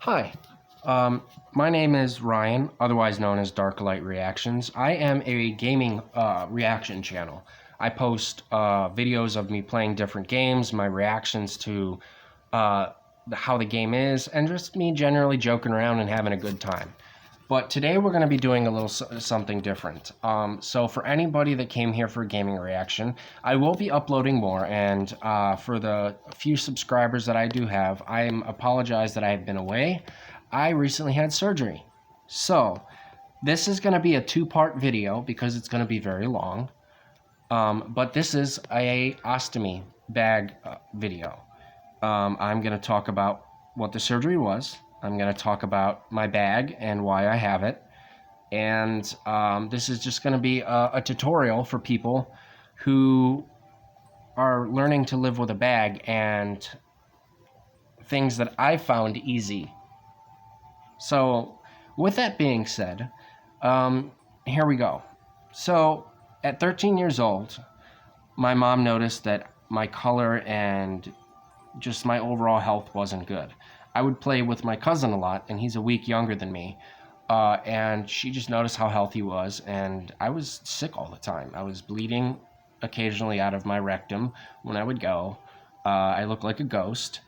Hi, my name is Ryan, otherwise known as Dark Light Reactions. I am a gaming reaction channel. I post videos of me playing different games, my reactions to uh, how the game is, and just me generally joking around and having a good time. But today we're going to be doing a little something different. So for anybody that came here for a gaming reaction, I will be uploading more. And for the few subscribers that I do have, I apologize that I have been away. I recently had surgery. So this is going to be a two-part video because it's going to be very long. But this is a ostomy bag video. I'm going to talk about what the surgery was. I'm going to talk about my bag and why I have it. And this is just going to be a tutorial for people who are learning to live with a bag and things that I found easy. So with that being said, here we go. So at 13 years old, my mom noticed that my color and just my overall health wasn't good. I would play with my cousin a lot, and he's a week younger than me. And she just noticed how healthy he was, and I was sick all the time. I was bleeding occasionally out of my rectum when I would go. I looked like a ghost,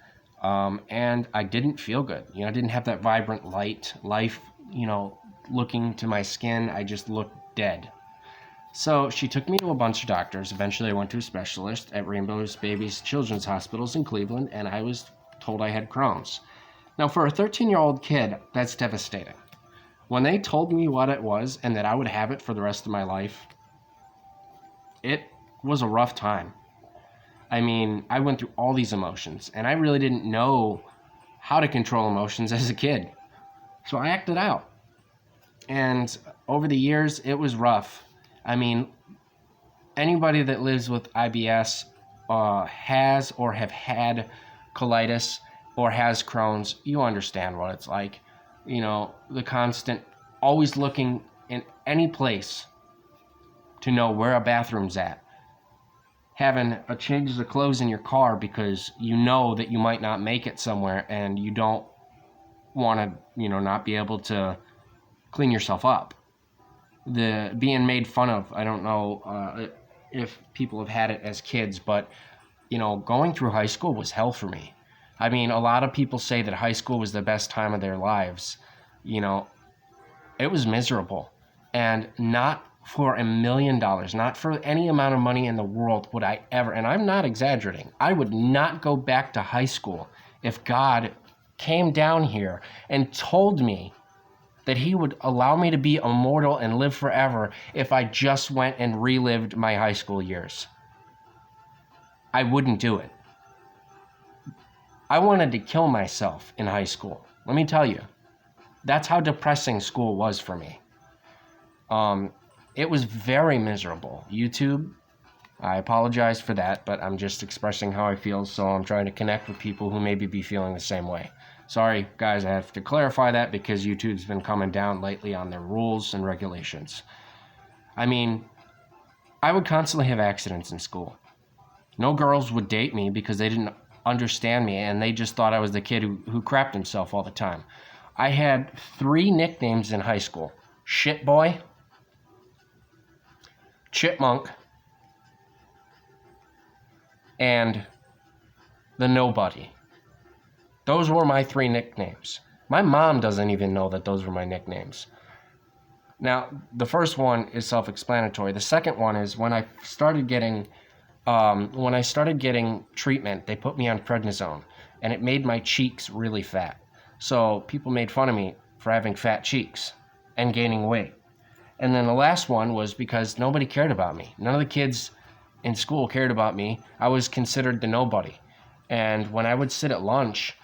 and I didn't feel good. I didn't have that vibrant life, looking to my skin. I just looked dead. So she took me to a bunch of doctors. Eventually I went to a specialist at Rainbow's Babies Children's Hospitals in Cleveland, and I was told I had Crohn's. Now, for a 13-year-old kid, that's devastating. When they told me what it was and that I would have it for the rest of my life, it was a rough time. I mean, I went through all these emotions, and I really didn't know how to control emotions as a kid. So I acted out. And over the years, it was rough. I mean, anybody that lives with IBS has or have had colitis or has Crohn's, you understand what it's like. The constant, always looking in any place to know where a bathroom's at. Having a changes of clothes in your car because you know that you might not make it somewhere and you don't want to, not be able to clean yourself up. The being made fun of, I don't know if people have had it as kids, but, going through high school was hell for me. I mean, a lot of people say that high school was the best time of their lives. It was miserable. And not for $1 million, not for any amount of money in the world would I ever, and I'm not exaggerating, I would not go back to high school if God came down here and told me that he would allow me to be immortal and live forever if I just went and relived my high school years. I wouldn't do it. I wanted to kill myself in high school. Let me tell you, that's how depressing school was for me. It was very miserable. YouTube, I apologize for that, but I'm just expressing how I feel, so I'm trying to connect with people who maybe be feeling the same way. Sorry, guys, I have to clarify that because YouTube's been coming down lately on their rules and regulations. I mean, I would constantly have accidents in school. No girls would date me because they didn't understand me, and they just thought I was the kid who crapped himself all the time. I had 3 nicknames in high school: Shit Boy, Chipmunk, and the Nobody. Those were my 3 nicknames. My mom doesn't even know that those were my nicknames. Now, the first one is self-explanatory. The second one is when I started getting treatment, they put me on prednisone, and it made my cheeks really fat. So people made fun of me for having fat cheeks and gaining weight. And then the last one was because nobody cared about me. None of the kids in school cared about me. I was considered the nobody. And when I would sit at lunch,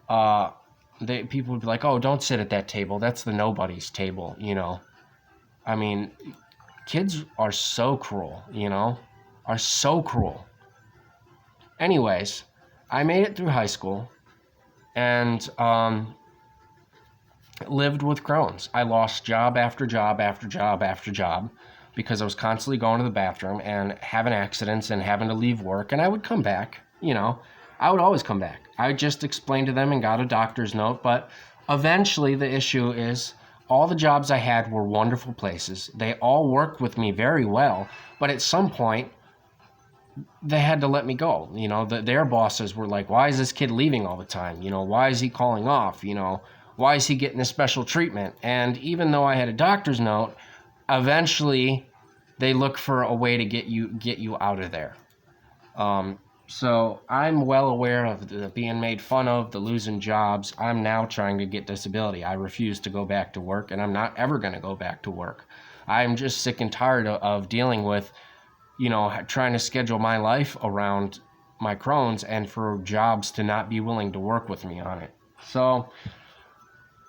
people would be like, "Oh, don't sit at that table. That's the nobody's table," I mean, kids are so cruel, are so cruel. Anyways, I made it through high school and lived with Crohn's. I lost job after job after job after job because I was constantly going to the bathroom and having accidents and having to leave work, and I would come back, I would always come back. I just explained to them and got a doctor's note, but Eventually, the issue is all the jobs I had were wonderful places. They all worked with me very well, but at some point, they had to let me go. Their bosses were like, why is this kid leaving all the time? Why is he calling off? Why is he getting this special treatment? And even though I had a doctor's note, eventually they look for a way to get you out of there. So I'm well aware of the being made fun of, the losing jobs. I'm now trying to get disability. I refuse to go back to work, and I'm not ever going to go back to work. I'm just sick and tired of dealing with, trying to schedule my life around my Crohn's and for jobs to not be willing to work with me on it. So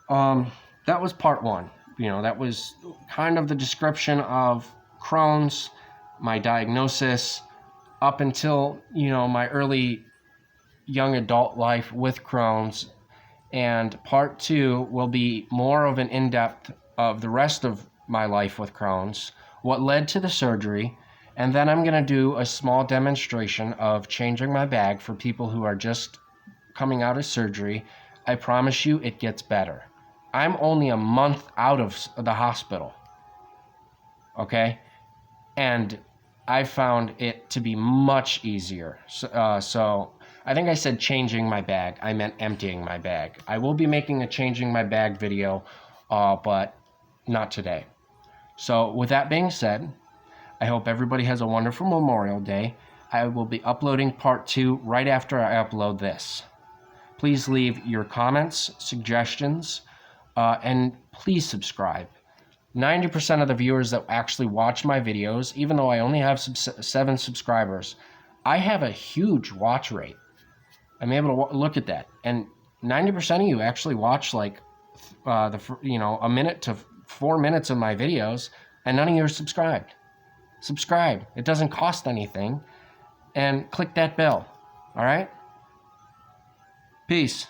that was part one. That was kind of the description of Crohn's, my diagnosis, up until, my early young adult life with Crohn's. And part two will be more of an in-depth of the rest of my life with Crohn's, what led to the surgery, and then I'm going to do a small demonstration of changing my bag for people who are just coming out of surgery. I promise you it gets better. I'm only a month out of the hospital, okay? And I found it to be much easier. So I think I said changing my bag. I meant emptying my bag. I will be making a changing my bag video, but not today. So with that being said, I hope everybody has a wonderful Memorial Day. I will be uploading part two right after I upload this. Please leave your comments, suggestions, and please subscribe. 90% of the viewers that actually watch my videos, even though I only have 7 subscribers, I have a huge watch rate. I'm able to look at that. And 90% of you actually watch like a minute to 4 minutes of my videos, and none of you are subscribed. Subscribe. It doesn't cost anything. And click that bell. All right? Peace.